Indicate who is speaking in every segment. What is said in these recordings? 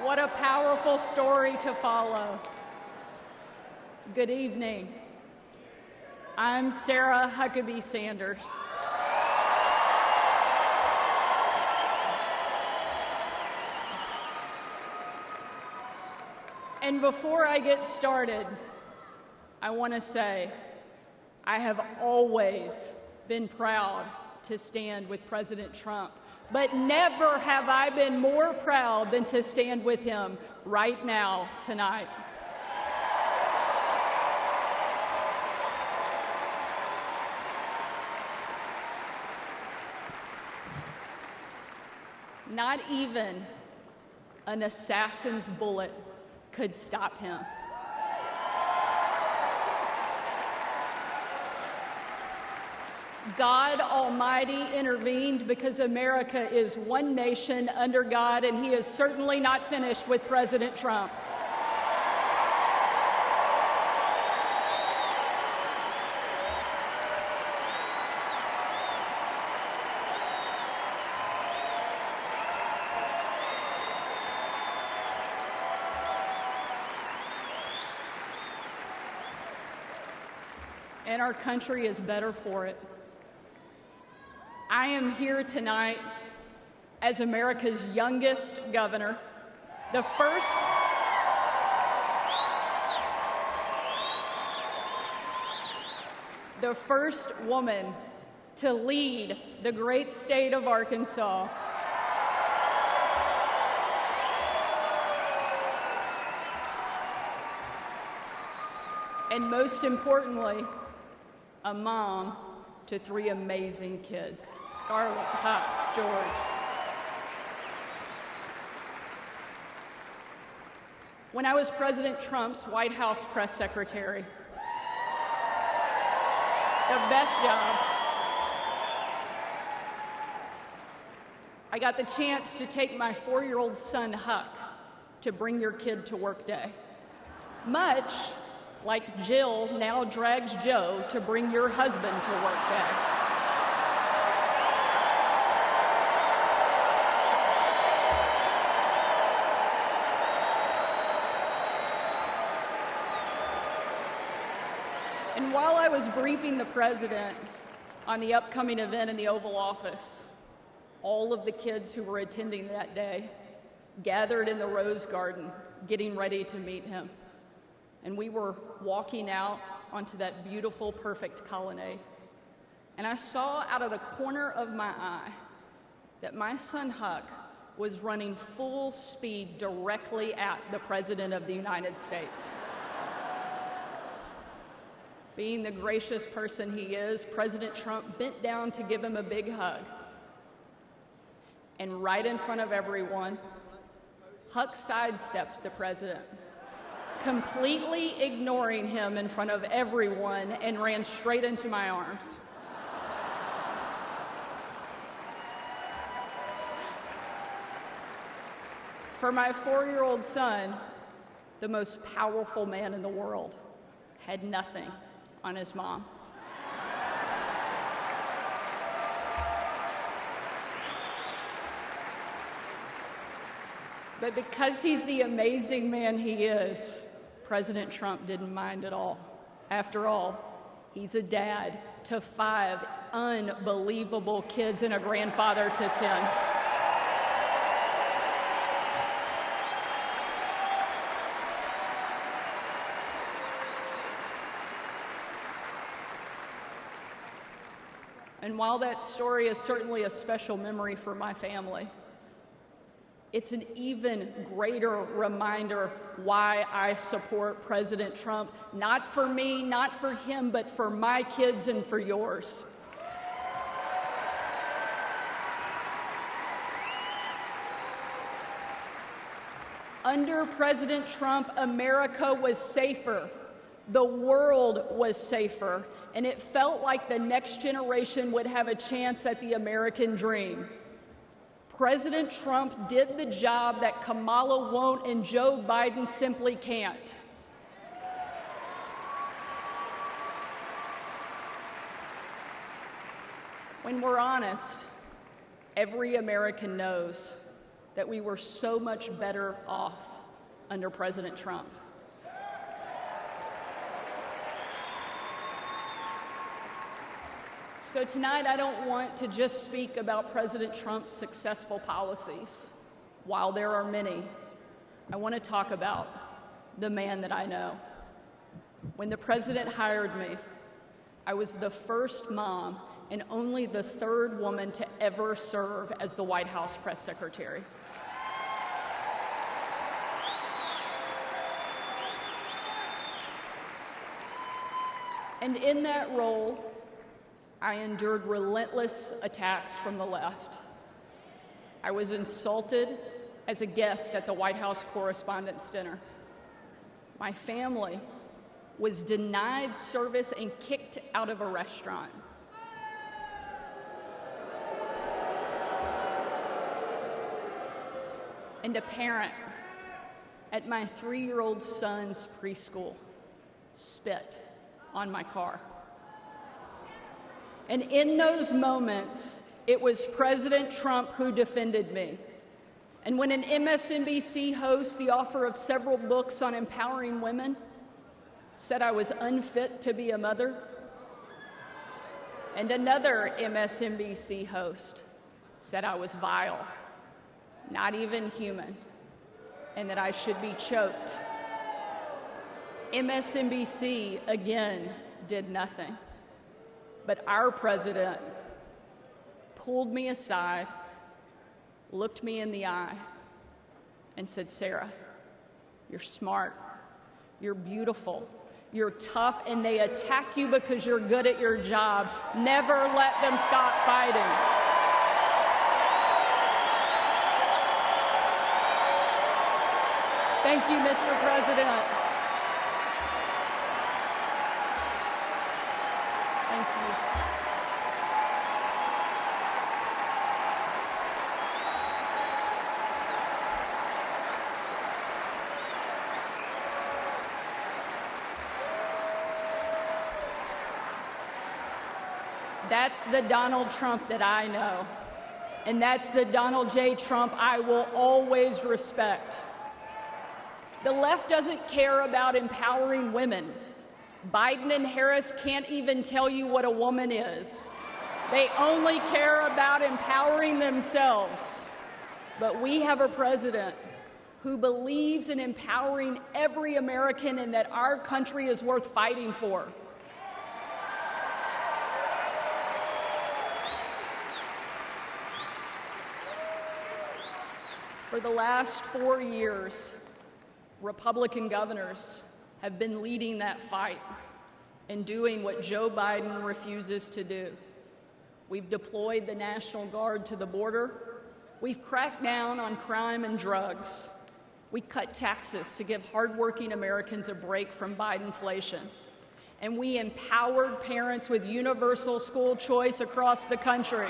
Speaker 1: What a powerful story to follow. Good evening. I'm Sarah Huckabee Sanders. And before I get started, I want to say I have always been proud to stand with President Trump, but never have I been more proud than to stand with him right now, tonight. Not even an assassin's bullet could stop him. God Almighty intervened because America is one nation under God, and He is certainly not finished with President Trump. And our country is better for it. I am here tonight as America's youngest governor, the first woman to lead the great state of Arkansas. And most importantly, a mom to 3 amazing kids, Scarlett, Huck, George. When I was President Trump's White House press secretary, the best job, I got the chance to take my 4-year-old son, Huck, to Bring Your Kid to Work Day. Much like Jill now drags Joe to bring your husband to work day. And while I was briefing the president on the upcoming event in the Oval Office, all of the kids who were attending that day gathered in the Rose Garden, getting ready to meet him. And we were walking out onto that beautiful, perfect colonnade. And I saw out of the corner of my eye that my son Huck was running full speed directly at the President of the United States. Being the gracious person he is, President Trump bent down to give him a big hug. And right in front of everyone, Huck sidestepped the president, completely ignoring him in front of everyone, and ran straight into my arms. For my 4-year-old son, the most powerful man in the world had nothing on his mom. But because he's the amazing man he is, President Trump didn't mind at all. After all, he's a dad to 5 unbelievable kids and a grandfather to 10. And while that story is certainly a special memory for my family, it's an even greater reminder why I support President Trump, not for me, not for him, but for my kids and for yours. Under President Trump, America was safer, the world was safer, and it felt like the next generation would have a chance at the American dream. President Trump did the job that Kamala won't and Joe Biden simply can't. When we're honest, every American knows that we were so much better off under President Trump. So tonight, I don't want to just speak about President Trump's successful policies. While there are many, I want to talk about the man that I know. When the president hired me, I was the first mom and only the third woman to ever serve as the White House press secretary. And in that role, I endured relentless attacks from the left. I was insulted as a guest at the White House Correspondents' Dinner. My family was denied service and kicked out of a restaurant. And a parent at my 3-year-old son's preschool spit on my car. And in those moments, it was President Trump who defended me. And when an MSNBC host, the author of several books on empowering women, said I was unfit to be a mother, and another MSNBC host said I was vile, not even human, and that I should be choked, MSNBC again did nothing. But our president pulled me aside, looked me in the eye, and said, "Sarah, you're smart, you're beautiful, you're tough, and they attack you because you're good at your job. Never let them stop fighting." Thank you, Mr. President. Thank you. That's the Donald Trump that I know, and that's the Donald J. Trump I will always respect. The left doesn't care about empowering women. Biden and Harris can't even tell you what a woman is. They only care about empowering themselves. But we have a president who believes in empowering every American and that our country is worth fighting for. For the last 4 years, Republican governors have been leading that fight and doing what Joe Biden refuses to do. We've deployed the National Guard to the border. We've cracked down on crime and drugs. We cut taxes to give hardworking Americans a break from Bidenflation. And we empowered parents with universal school choice across the country.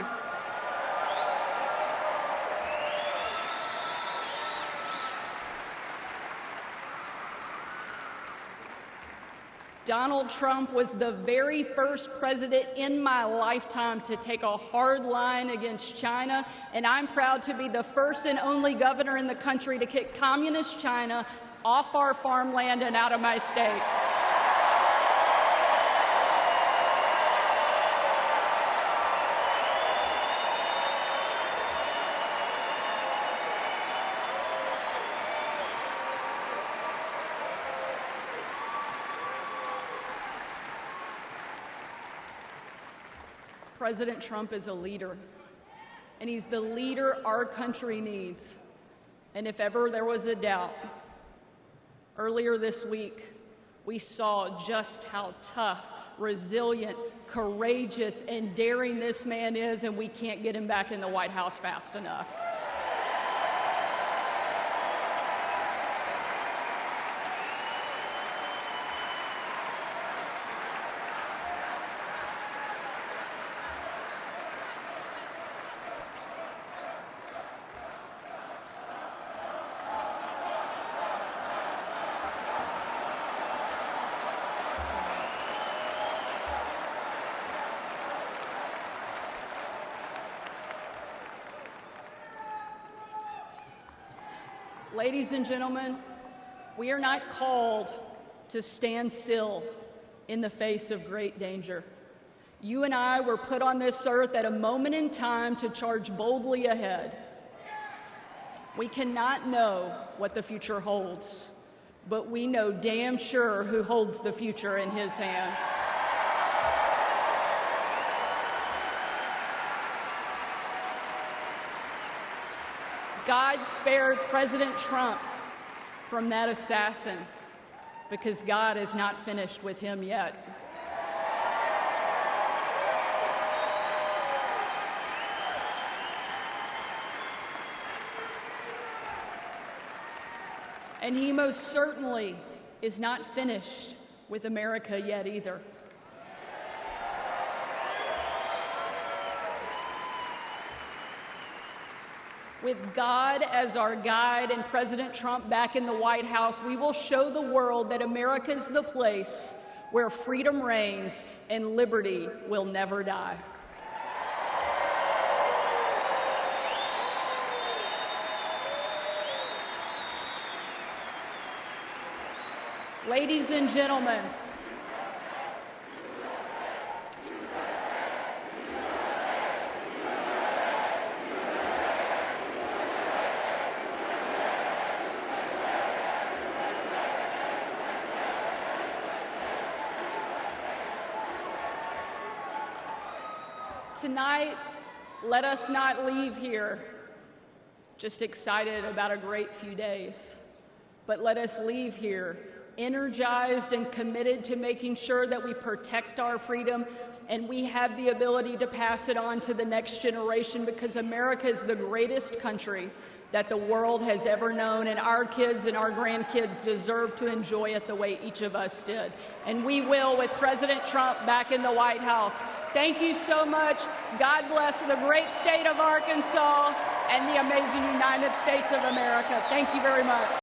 Speaker 1: Donald Trump was the very first president in my lifetime to take a hard line against China, and I'm proud to be the first and only governor in the country to kick communist China off our farmland and out of my state. President Trump is a leader, and he's the leader our country needs. And if ever there was a doubt, earlier this week, we saw just how tough, resilient, courageous, and daring this man is, and we can't get him back in the White House fast enough. Ladies and gentlemen, we are not called to stand still in the face of great danger. You and I were put on this earth at a moment in time to charge boldly ahead. We cannot know what the future holds, but we know damn sure who holds the future in his hands. God spared President Trump from that assassin because God is not finished with him yet. And he most certainly is not finished with America yet either. With God as our guide and President Trump back in the White House, we will show the world that America is the place where freedom reigns and liberty will never die. Ladies and gentlemen, tonight, let us not leave here just excited about a great few days, but let us leave here energized and committed to making sure that we protect our freedom and we have the ability to pass it on to the next generation, because America is the greatest country that the world has ever known, and our kids and our grandkids deserve to enjoy it the way each of us did. And we will with President Trump back in the White House. Thank you so much. God bless the great state of Arkansas and the amazing United States of America. Thank you very much.